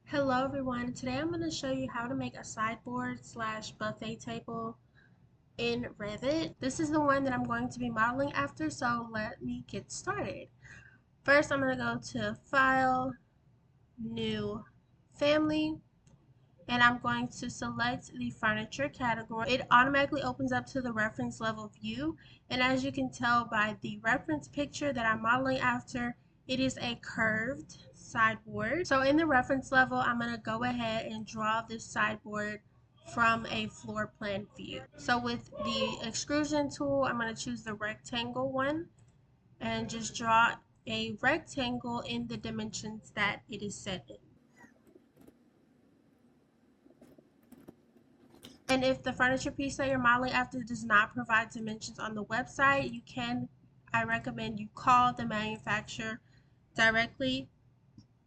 Hello everyone, today I'm going to show you how to make a sideboard slash buffet table in Revit. This is the one that I'm going to be modeling after, so let me get started. First I'm going to go to File, New, Family, and I'm going to select the furniture category. It automatically opens up to the reference level view, and as you can tell by the reference picture that I'm modeling after, it is a curved sideboard. So in the reference level, I'm going to go ahead and draw this sideboard from a floor plan view. So with the extrusion tool, I'm going to choose the rectangle one and just draw a rectangle in the dimensions that it is set in. And if the furniture piece that you're modeling after does not provide dimensions on the website, I recommend you call the manufacturer directly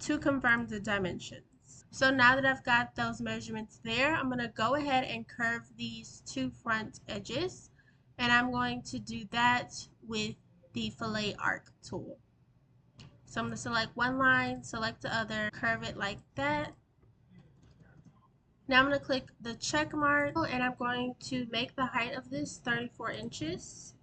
to confirm the dimensions. So now that I've got those measurements there, I'm going to go ahead and curve these two front edges. And I'm going to do that with the fillet arc tool. So I'm going to select one line, select the other, curve it like that. Now I'm going to click the check mark and I'm going to make the height of this 34 inches.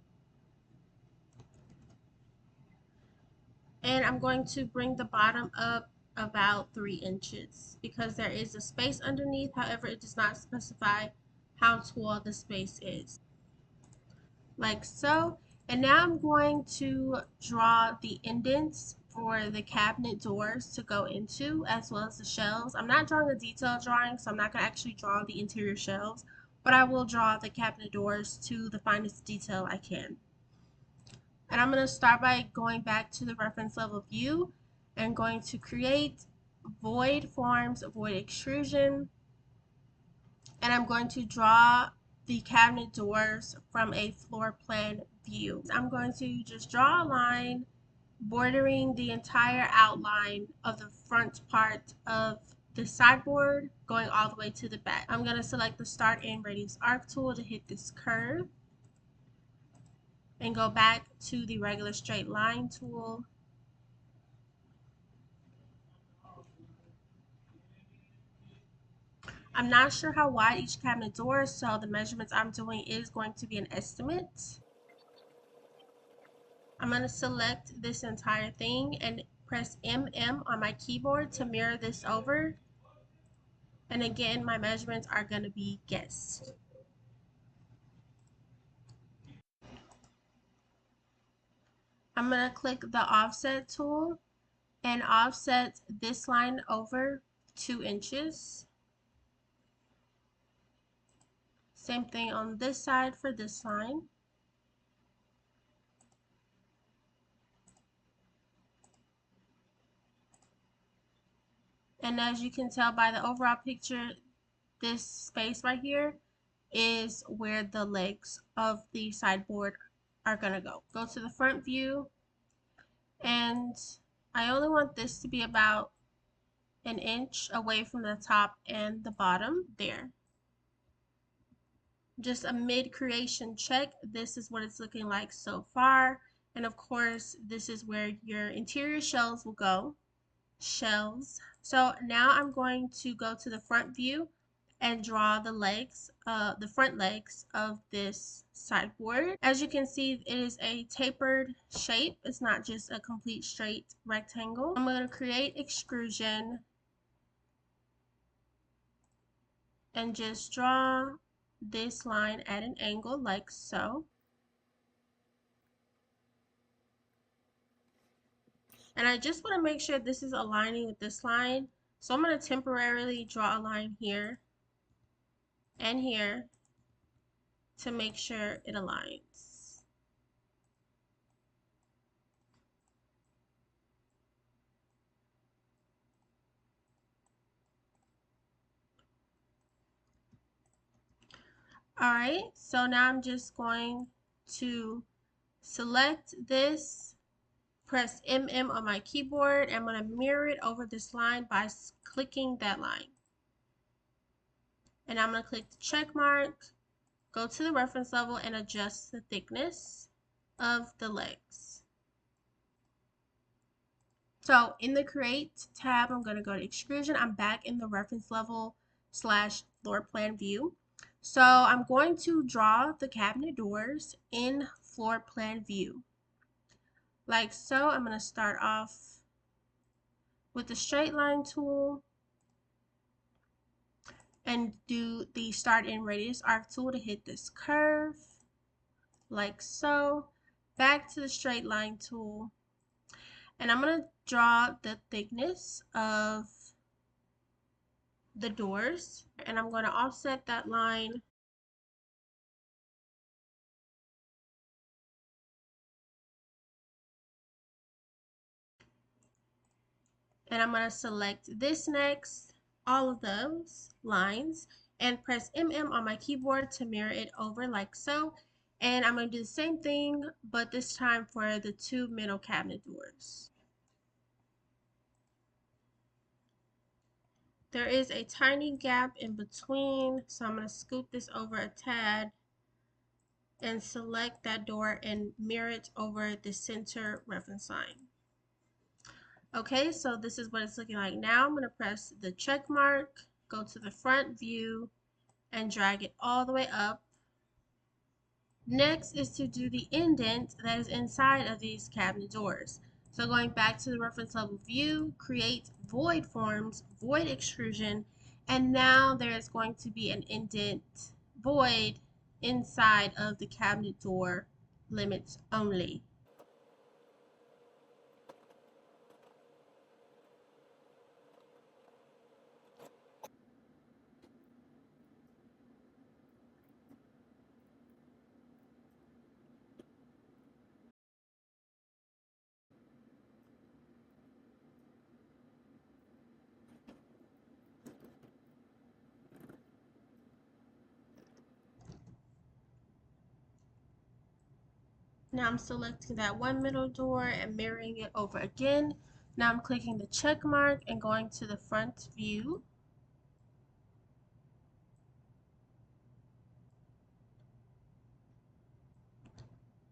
And I'm going to bring the bottom up about 3 inches because there is a space underneath. However, it does not specify how tall the space is. Like so. And now I'm going to draw the indents for the cabinet doors to go into, as well as the shelves. I'm not drawing a detailed drawing, so I'm not going to actually draw the interior shelves, but I will draw the cabinet doors to the finest detail I can. And I'm going to start by going back to the reference level view and going to create void forms, void extrusion, and I'm going to draw the cabinet doors from a floor plan view. I'm going to just draw a line bordering the entire outline of the front part of the sideboard going all the way to the back. I'm going to select the start and radius arc tool to hit this curve and go back to the regular straight line tool. I'm not sure how wide each cabinet door is, so the measurements I'm doing is going to be an estimate. I'm going to select this entire thing and press MM on my keyboard to mirror this over. And again, my measurements are going to be guessed. I'm going to click the offset tool and offset this line over 2 inches. Same thing on this side for this line. And as you can tell by the overall picture, this space right here is where the legs of the sideboard are going to go. Go to the front view, and I only want this to be about an inch away from the top and the bottom there. Just a mid-creation check. This is what it's looking like so far. And of course, this is where your interior shelves will go. Shelves. So now I'm going to go to the front view and draw the legs, the front legs of this sideboard. As you can see, it is a tapered shape. It's not just a complete straight rectangle. I'm going to create extrusion and just draw this line at an angle like so. And I just want to make sure this is aligning with this line. So I'm going to temporarily draw a line here and here to make sure it aligns. Alright, so now I'm just going to select this, press MM on my keyboard, and I'm going to mirror it over this line by clicking that line. And I'm going to click the check mark, go to the reference level, and adjust the thickness of the legs. So in the create tab, I'm going to go to extrusion. I'm back in the reference level slash floor plan view. So I'm going to draw the cabinet doors in floor plan view. Like so. I'm going to start off with the straight line tool and do the start in radius arc tool to hit this curve, like so. Back to the straight line tool, and I'm going to draw the thickness of the doors, and I'm going to offset that line. And I'm going to select this next, all of those lines, and press MM on my keyboard to mirror it over like so. And I'm going to do the same thing, but this time for the two middle cabinet doors. There is a tiny gap in between, so I'm going to scoot this over a tad and select that door and mirror it over the center reference line. Okay, so this is what it's looking like now. I'm going to press the check mark, go to the front view, and drag it all the way up. Next is to do the indent that is inside of these cabinet doors. So going back to the reference level view, create void forms, void extrusion, and now there is going to be an indent void inside of the cabinet door limits only. Now I'm selecting that one middle door and mirroring it over again. Now I'm clicking the check mark and going to the front view.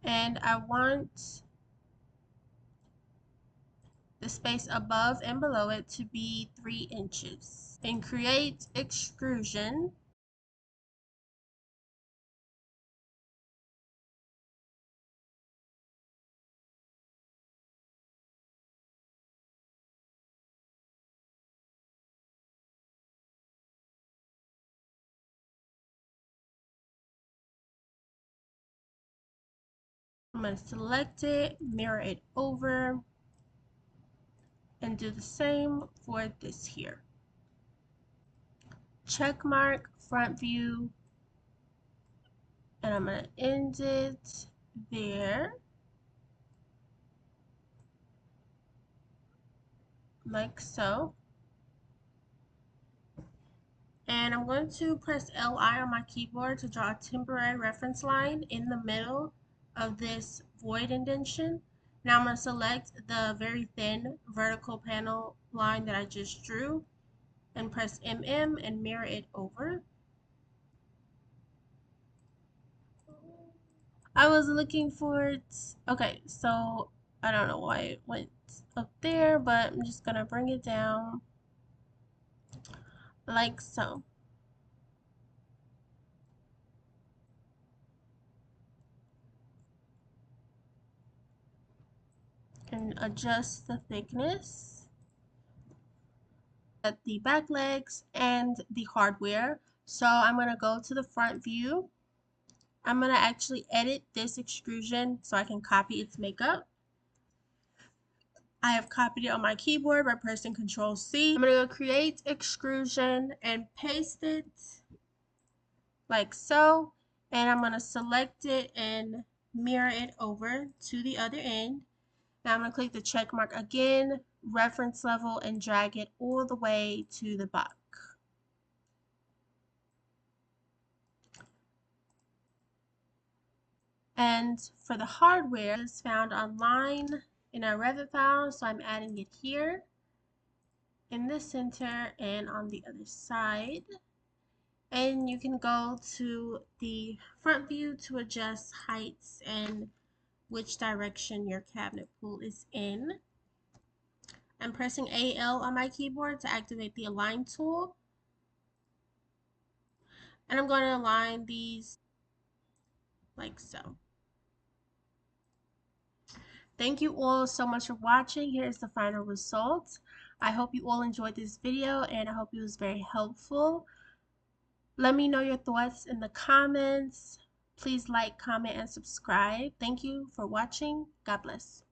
And I want the space above and below it to be 3 inches. And create extrusion. I'm going to select it, mirror it over, and do the same for this here. Check mark, front view, and I'm going to end it there, like so. And I'm going to press LI on my keyboard to draw a temporary reference line in the middle of this void indentation. Now I'm going to select the very thin vertical panel line that I just drew and press MM and mirror it over. I was looking for it. Okay, so I don't know why it went up there, but I'm just going to bring it down like so. And adjust the thickness. The back legs and the hardware. So I'm going to go to the front view. I'm going to actually edit this extrusion so I can copy its makeup. I have copied it on my keyboard by pressing Ctrl C. I'm going to go create extrusion and paste it like so. And I'm going to select it and mirror it over to the other end. Now I'm going to click the check mark again, reference level, and drag it all the way to the back. And for the hardware, it's found online in our Revit file, so I'm adding it here in the center and on the other side. And you can go to the front view to adjust heights and which direction your cabinet pool is in. I'm pressing AL on my keyboard to activate the align tool. And I'm going to align these like so. Thank you all so much for watching. Here is the final result. I hope you all enjoyed this video and I hope it was very helpful. Let me know your thoughts in the comments. Please like, comment, and subscribe. Thank you for watching. God bless.